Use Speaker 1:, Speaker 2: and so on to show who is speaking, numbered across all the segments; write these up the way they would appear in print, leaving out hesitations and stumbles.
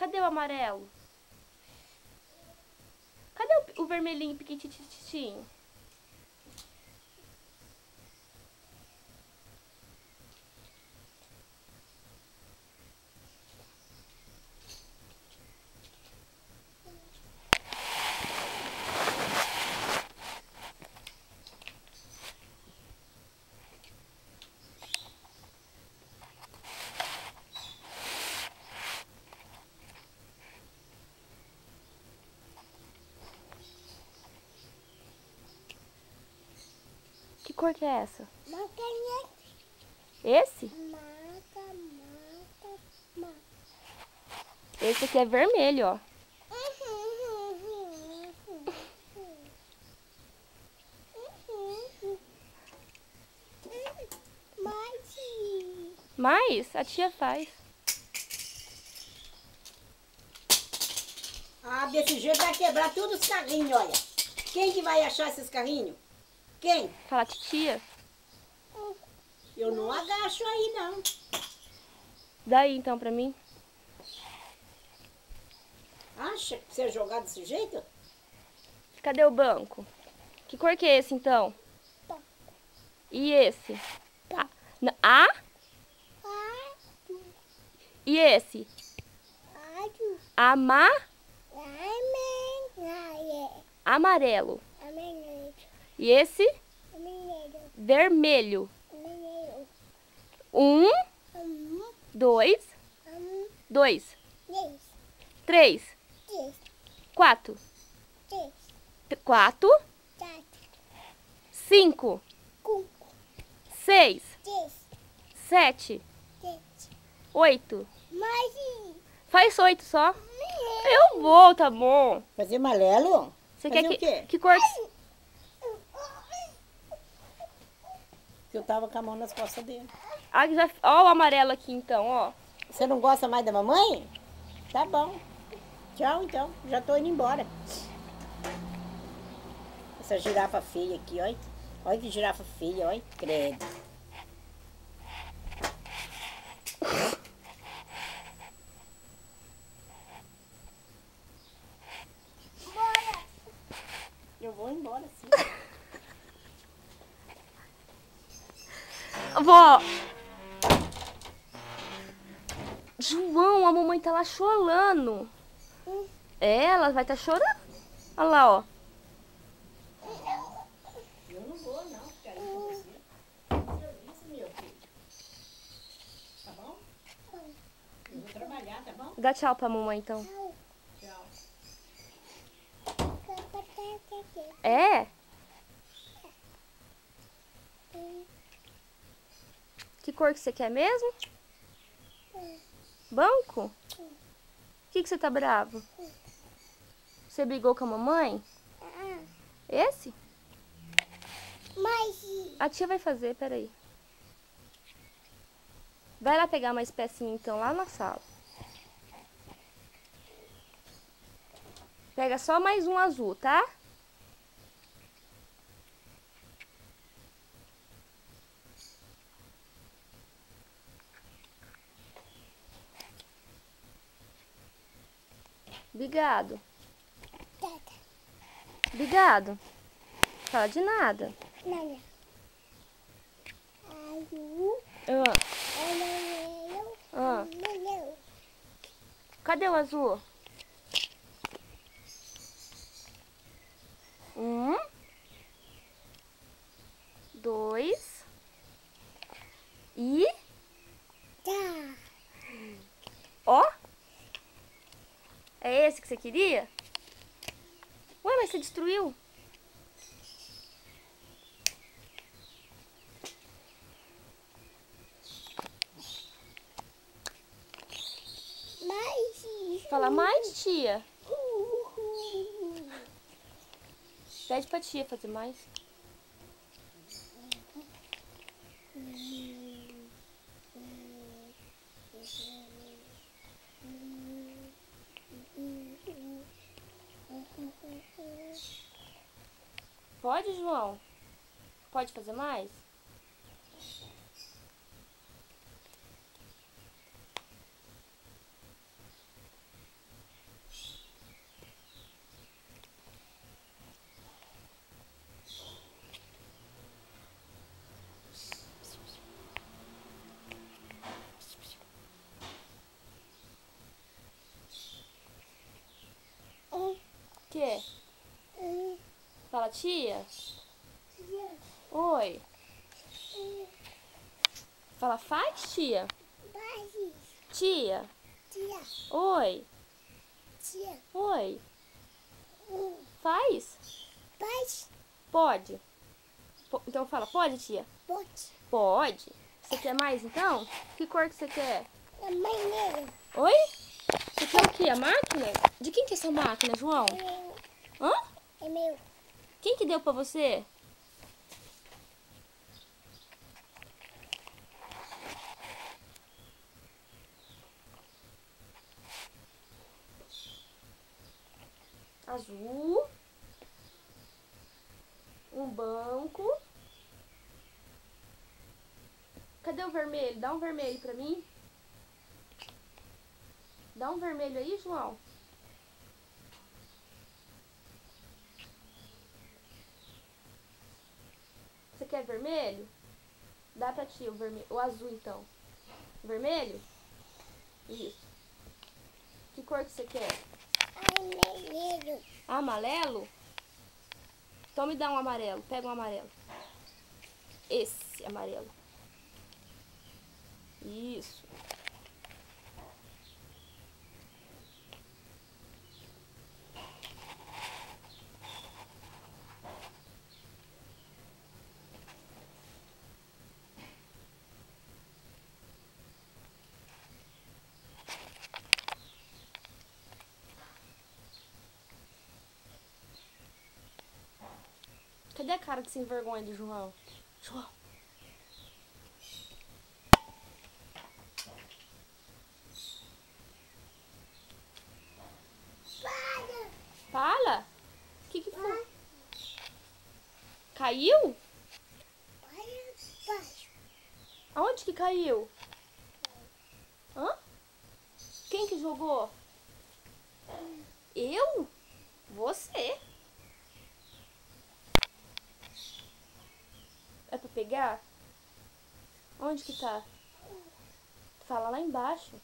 Speaker 1: Cadê o amarelo? Cadê o vermelhinho piquitititinho? Que cor que é essa? Esse? Esse aqui é vermelho, ó. Mas a tia faz.
Speaker 2: Ah, desse jeito vai quebrar todos os carrinhos, olha. Quem que vai achar esses carrinhos? Quem?
Speaker 1: Fala, titia.
Speaker 2: Eu não agacho aí, não.
Speaker 1: Daí então pra mim.
Speaker 2: Acha que você jogar desse jeito?
Speaker 1: Cadê o banco? Que cor que é esse então? E esse? A? E esse? Amarelo. E esse? Vermelho. 1, 2, 3, 4, 5, 6, 7, 8. Faz 8 só. Eu vou, tá bom.
Speaker 2: Fazer amarelo?
Speaker 1: Você
Speaker 2: Fazer
Speaker 1: quer
Speaker 2: o quê?
Speaker 1: que cor?
Speaker 2: Que eu tava com a mão nas costas dele.
Speaker 1: Ah, já, ó o amarelo aqui então, ó.
Speaker 2: Você não gosta mais da mamãe? Tá bom. Tchau, então. Já tô indo embora. Essa girafa feia aqui, olha. Olha que girafa feia, olha. Credo. Eu vou embora, sim.
Speaker 1: Vó. João, a mamãe tá lá chorando. É, ela vai estar chorando. Olha lá, ó.
Speaker 2: Eu não vou, não. Ficar aí com você. Serviço, meu filho. Tá bom? Eu vou trabalhar, tá bom?
Speaker 1: Dá tchau pra mamãe então.
Speaker 2: Tchau.
Speaker 1: É? Que cor que você quer mesmo? Banco? Por que você tá bravo? Você brigou com a mamãe? Esse? A tia vai fazer, peraí. Vai lá pegar mais pecinha então, lá na sala. Pega só mais um azul, tá? Obrigado. Obrigado. Fala de nada. Ah. Cadê o azul? 1, 2 e... Ó. É esse que você queria? Ué, mas você destruiu? Fala mais, tia. Pede pra tia fazer mais. Pode, João? Pode fazer mais? Que? Fala, tia.
Speaker 3: Tia.
Speaker 1: Oi. Fala, faz, tia.
Speaker 3: Faz.
Speaker 1: Tia.
Speaker 3: Tia.
Speaker 1: Oi.
Speaker 3: Tia.
Speaker 1: Oi. Faz?
Speaker 3: Faz.
Speaker 1: Pode. Então fala, pode, tia?
Speaker 3: Pode.
Speaker 1: Pode. Você quer mais, então? Que cor que você quer?
Speaker 3: É maneiro.
Speaker 1: Oi? Você quer o quê? A máquina? De quem que é essa máquina, João?
Speaker 3: É meu.
Speaker 1: Hã?
Speaker 3: É meu.
Speaker 1: Quem que deu pra você? Azul. Um banco. Cadê o vermelho? Dá um vermelho pra mim. Dá um vermelho aí, João. Você quer vermelho? Dá pra ti o vermelho. O azul, então. Vermelho? Isso. Que cor que você quer?
Speaker 3: Amarelo.
Speaker 1: Amarelo? Então me dá um amarelo. Pega um amarelo. Esse amarelo. Isso. Cadê a cara de sem vergonha do João? João.
Speaker 3: Para.
Speaker 1: Fala. O que foi? Caiu?
Speaker 3: Para. Baixo.
Speaker 1: Aonde que caiu? Hã? Quem que jogou? Eu? Você? É pra pegar? Onde que tá? Fala lá embaixo.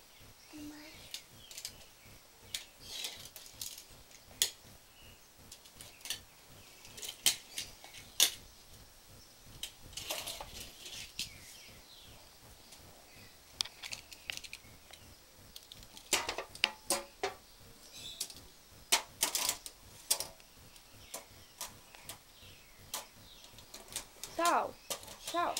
Speaker 1: Tchau. Tchau.